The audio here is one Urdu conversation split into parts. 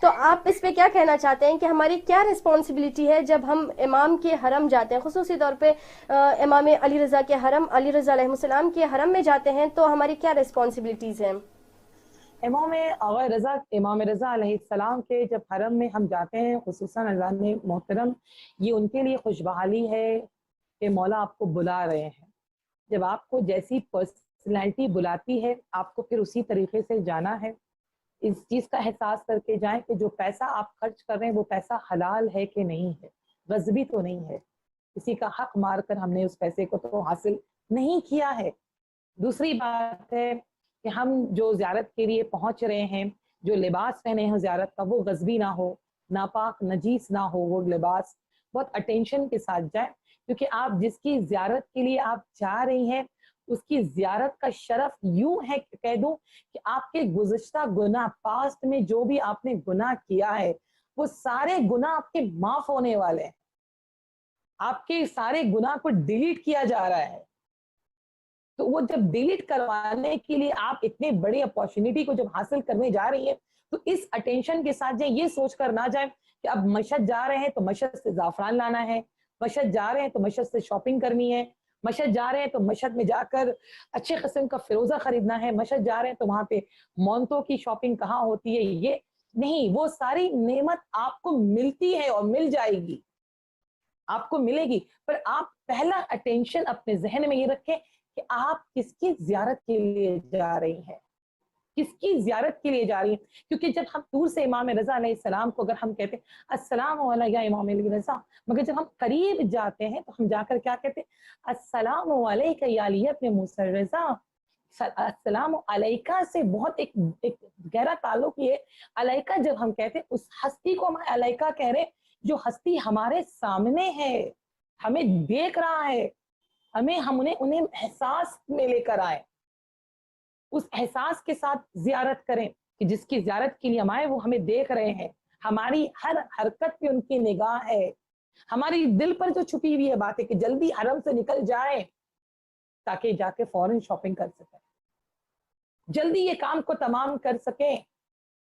تو آپ اس پہ کیا کہنا چاہتے ہیں کہ ہماری کیا رسپانسبلٹی ہے جب ہم امام کے حرم جاتے ہیں، خصوصی طور پہ امام علی رضا کے حرم، علی رضا علیہ السلام کے حرم میں جاتے ہیں، تو ہماری کیا رسپانسبلٹیز ہیں؟ امام رضا علیہ السلام کے جب حرم میں ہم جاتے ہیں، خصوصاً اذان محترم، یہ ان کے لیے خوش بحالی ہے کہ مولا آپ کو بلا رہے ہیں۔ جب آپ کو جیسی پرسنالٹی بلاتی ہے، آپ کو پھر اسی طریقے سے جانا ہے۔ اس چیز کا احساس کر کے جائیں کہ جو پیسہ آپ خرچ کر رہے ہیں وہ پیسہ حلال ہے کہ نہیں ہے، غصبی تو نہیں ہے، کسی کا حق مار کر ہم نے اس پیسے کو تو حاصل نہیں کیا ہے۔ دوسری بات ہے کہ ہم جو زیارت کے لیے پہنچ رہے ہیں، جو لباس پہنے ہیں زیارت کا، وہ غصبی نہ ہو، ناپاک نجیس نہ ہو وہ لباس، بہت اٹینشن کے ساتھ جائیں، کیونکہ آپ جس کی زیارت کے لیے آپ جا رہی ہیں اس کی زیارت کا شرف یوں ہے کہ کہہ دوں کہ آپ کے گزشتہ گناہ، پاسٹ میں جو بھی آپ نے گناہ کیا ہے وہ سارے گناہ آپ کے معاف ہونے والے ہیں، آپ کے سارے گناہ کو ڈیلیٹ کیا جا رہا ہے۔ تو وہ جب ڈیلیٹ کروانے کے لیے آپ اتنے بڑے اپارچونٹی کو جب حاصل کرنے جا رہی ہیں تو اس اٹینشن کے ساتھ جائیں، یہ سوچ کر نہ جائیں کہ اب مشہد جا رہے ہیں تو مشہد سے زعفران لانا ہے، مشہد جا رہے ہیں تو مشہد سے شاپنگ کرنی ہے، مشہد جا رہے ہیں تو مشہد میں جا کر اچھے قسم کا فیروزہ خریدنا ہے، مشہد جا رہے ہیں تو وہاں پہ مونتوں کی شاپنگ کہاں ہوتی ہے، یہ نہیں، وہ ساری نعمت آپ کو ملتی ہے اور مل جائے گی، آپ کو ملے گی، پر آپ پہلا اٹینشن اپنے ذہن میں یہ رکھیں کہ آپ کس کی زیارت کے لیے جا رہی ہیں، کس کی زیارت کے لیے جا رہی ہیں۔ کیونکہ جب ہم دور سے امام رضا علیہ السلام کو اگر ہم کہتے ہیں السلام علیکم یا امام علی رضا، مگر جب ہم قریب جاتے ہیں تو ہم جا کر کیا کہتے ہیں، السلام علیکم یا علی ابن موسیٰ رضا، السلام علیکہ سے بہت ایک گہرا تعلق یہ، علیکہ جب ہم کہتے ہیں اس ہستی کو ہم علیکہ کہہ رہے ہیں جو ہستی ہمارے سامنے ہے، ہمیں دیکھ رہا ہے، ہم انہیں احساس میں لے کر آئے، اس احساس کے ساتھ زیارت کریں کہ جس کی زیارت کے لیے ہم آئے وہ ہمیں دیکھ رہے ہیں، ہماری ہر حرکت پہ ان کی نگاہ ہے، ہماری دل پر جو چھپی ہوئی ہے بات ہے کہ جلدی حرم سے نکل جائیں تاکہ جا کے فوراً شاپنگ کر سکیں، جلدی یہ کام کو تمام کر سکیں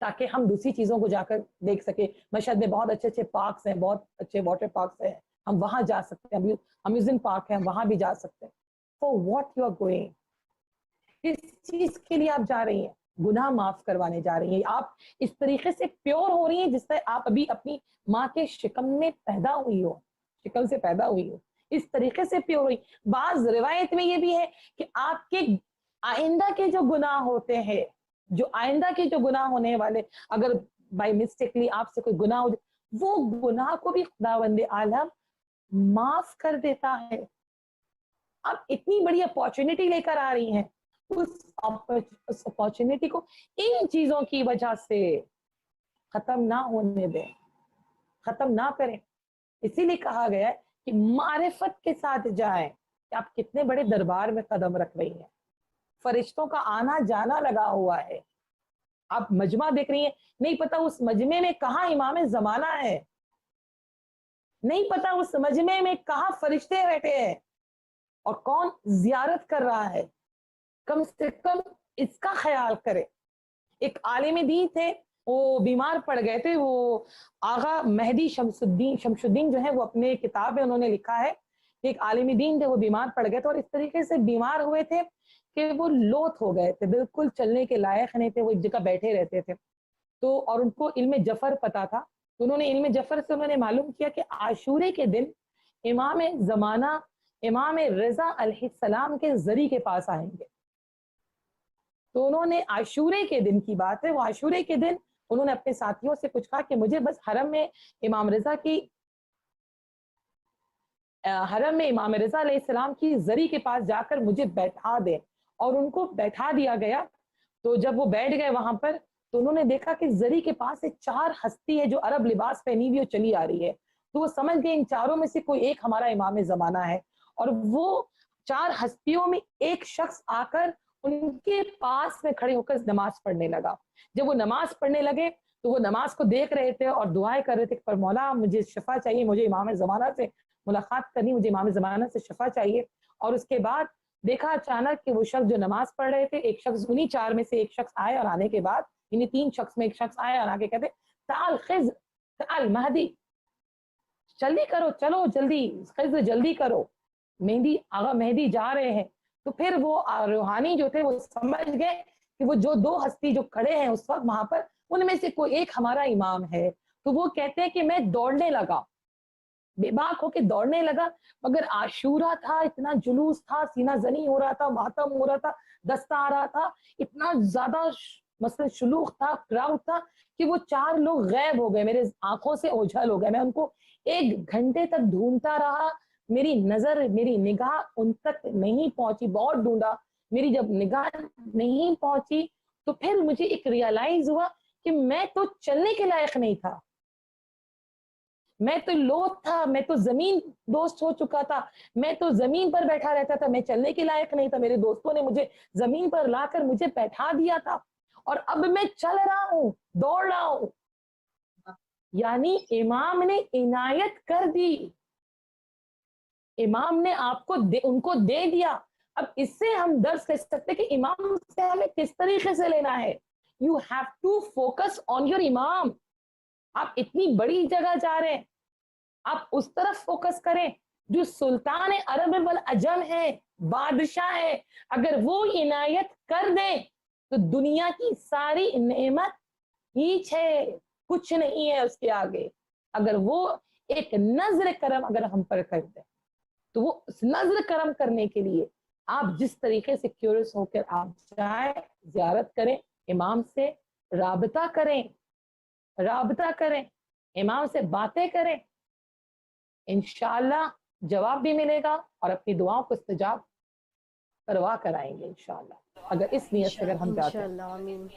تاکہ ہم دوسری چیزوں کو جا کر دیکھ سکیں۔ مشہد میں بہت اچھے پارکس ہیں، بہت اچھے واٹر پارکس ہیں، ہم وہاں جا سکتے ہیں، امیوزمنٹ پارک ہے، ہم وہاں بھی جا سکتے ہیں۔ For what you are going، کس چیز کے لیے آپ جا رہی ہیں؟ گناہ معاف کروانے جا رہی ہیں، آپ اس طریقے سے پیور ہو رہی ہیں جس سے آپ ابھی اپنی ماں کے شکم میں پیدا ہوئی ہو، شکم سے پیدا ہوئی ہو، اس طریقے سے پیور ہوئی۔ بعض روایت میں یہ بھی ہے کہ آپ کے آئندہ کے جو گناہ ہوتے ہیں، جو آئندہ کے جو گناہ ہونے والے، اگر بائی مسٹیکلی آپ سے کوئی گناہ ہو وہ گناہ کو بھی خداوند عالم معاف کر دیتا ہے۔ آپ اتنی بڑی اپارچونٹی لے کر آ رہی ہیں، اس اپارچونٹی کو ان چیزوں کی وجہ سے ختم نہ ہونے دیں، ختم نہ کریں۔ اسی لیے کہا گیا ہے کہ معرفت کے ساتھ جائیں کہ آپ کتنے بڑے دربار میں قدم رکھ رہی ہیں، فرشتوں کا آنا جانا لگا ہوا ہے، آپ مجمع دیکھ رہی ہیں، نہیں پتا اس مجمع میں کہاں امام زمانہ ہے، نہیں پتا اس مجمع میں کہاں فرشتے بیٹھے ہیں اور کون زیارت کر رہا ہے، کم سے کم اس کا خیال کرے۔ ایک عالم دین تھے، وہ بیمار پڑ گئے تھے، وہ آغا مہدی شمس الدین جو ہے، وہ اپنے کتاب میں انہوں نے لکھا ہے کہ ایک عالم دین تھے، وہ بیمار پڑ گئے تھے اور اس طریقے سے بیمار ہوئے تھے کہ وہ لوت ہو گئے تھے، بالکل چلنے کے لائق نہیں تھے، وہ ایک جگہ بیٹھے رہتے تھے۔ تو اور ان کو علم جفر پتا تھا، تو انہوں نے علم جفر سے انہوں نے معلوم کیا کہ عاشورے کے دن امام زمانہ امام رضا علیہ السلام کے زری کے پاس آئیں گے۔ تو انہوں نے عاشورے کے دن کی بات ہے، وہ عاشورے کے دن انہوں نے اپنے ساتھیوں سے کچھ کہا کہ مجھے بس حرم میں امام رضا علیہ السلام کی زری کے پاس جا کر مجھے بیٹھا دیں، اور ان کو بیٹھا دیا گیا۔ تو جب وہ بیٹھ گئے وہاں پر تو انہوں نے دیکھا کہ زری کے پاس ایک چار ہستی ہے جو عرب لباس پہنی ہوئی چلی آ رہی ہے، تو وہ سمجھ گئے ان چاروں میں سے کوئی ایک ہمارا امام زمانہ ہے، اور وہ چار ہستیوں میں ایک شخص آ کر ان کے پاس میں کھڑے ہو کر نماز پڑھنے لگا۔ جب وہ نماز پڑھنے لگے تو وہ نماز کو دیکھ رہے تھے اور دعائیں کر رہے تھے، پر مولا مجھے شفا چاہیے، مجھے امام زمانہ سے ملاقات کرنی، مجھے امام زمانہ سے شفا چاہیے۔ اور اس کے بعد دیکھا اچانک کہ وہ شخص جو نماز پڑھ رہے تھے، ایک شخص انہی چار میں سے ایک شخص آئے، اور آنے کے بعد انہیں تین شخص میں ایک شخص آئے اور آگے کہتے تعال خز تعال مہدی, جلدی کرو, چلو جلدی خز جلدی کرو. مہدی آغا مہدی جا رہے ہیں. تو پھر وہ روحانی جو تھے وہ سمجھ گئے کہ وہ جو دو ہستی جو کھڑے ہیں اس وقت وہاں پر, ان میں سے کوئی ایک ہمارا امام ہے. تو وہ کہتے ہیں کہ میں دوڑنے لگا, بے باک ہو کے دوڑنے لگا. مگر عاشورہ تھا, اتنا جلوس تھا, سینہ زنی ہو رہا تھا, ماتم ہو رہا تھا, دستہ آ رہا تھا, اتنا زیادہ مثلا شلوغ تھا, کراؤڈ تھا کہ وہ 4 لوگ غائب ہو گئے, میرے آنکھوں سے اوجھل ہو گئے. میں ان کو 1 گھنٹے تک ڈھونڈتا رہا, میری نظر میری نگاہ ان تک نہیں پہنچی, بہت ڈھونڈا, میری جب نگاہ نہیں پہنچی تو پھر مجھے ایک ریئلائز ہوا کہ میں تو چلنے کے لائق نہیں تھا, میں تو لوت تھا, میں تو زمین دوست ہو چکا تھا, میں تو زمین پر بیٹھا رہتا تھا, میں چلنے کے لائق نہیں تھا. میرے دوستوں نے مجھے زمین پر لا کر مجھے بیٹھا دیا تھا, اور اب میں چل رہا ہوں, دوڑ رہا ہوں. یعنی امام نے عنایت کر دی, امام نے آپ کو ان کو دے دیا. اب اس سے ہم درس کر سکتے کہ امام سے ہمیں کس طریقے سے لینا ہے. You have to focus on your امام. آپ اتنی بڑی جگہ جا رہے ہیں, آپ اس طرف فوکس کریں جو سلطان عرب والعجم ہے, بادشاہ ہے. اگر وہ عنایت کر دیں تو دنیا کی ساری نعمت ہیچ ہے, کچھ نہیں ہے اس کے آگے. اگر وہ ایک نظر کرم اگر ہم پر کر دیں تو وہ اس نظر کرم کرنے کے لیے آپ جس طریقے سے کیورس ہو کر آپ جائیں, زیارت کریں, امام سے رابطہ کریں, امام سے باتیں کریں, انشاءاللہ جواب بھی ملے گا اور اپنی دعاؤں کو استجاب کروا کر آئیں گے انشاءاللہ, اگر اس نیت سے اگر ہم جاتے ہیں. انشاءاللہ, آمین.